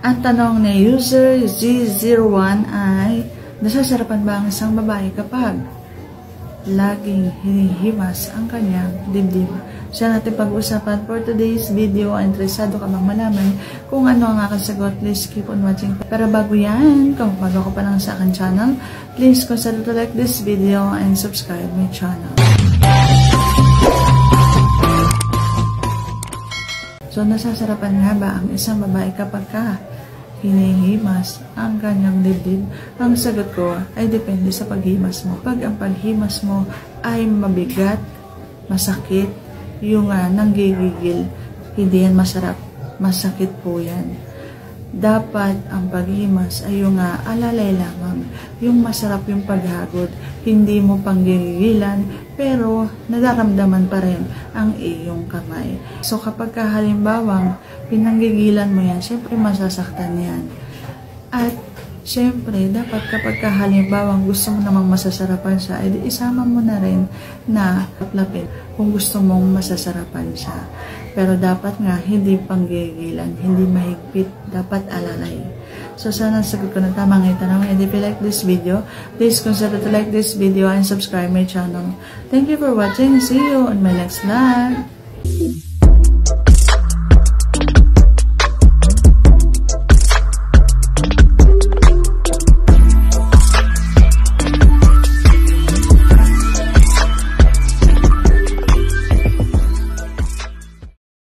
Ang tanong ni user G01 ay, nasasarapan ba ang isang babae kapag laging hinihimas ang kanyang dibdib? Siya natin pag-usapan for today's video. Interesado ka bang malaman kung ano ang aking sagot? Please keep on watching. Pero bago yan, kung bago ka pa lang sa aking channel, please consider to like this video and subscribe my channel. So, nasasarapan nga ba ang isang babae kapag hinihimas ang kanyang dibdib? Ang sagot ko ay depende sa paghimas mo. Pag ang paghimas mo ay mabigat, masakit, yung nanggigigil, hindi yan masarap, masakit po yan. Dapat ang paghimas ay yung alalay lamang, yung masarap yung paghagod, hindi mo panggigilan, pero nadaramdaman pa rin ang iyong kamay. So kapag halimbawang pinanggigilan mo yan, syempre masasaktan yan. At syempre, dapat kapag halimbawang gusto mo namang masasarapan siya, edi isama mo na rin na lapin kung gusto mong masasarapan siya. Pero dapat nga, hindi panggigilan, hindi mahigpit, dapat alalay. So, sana sagot ko na tamang itanong. And if you like this video, please consider to like this video and subscribe my channel. Thank you for watching. See you on my next vlog.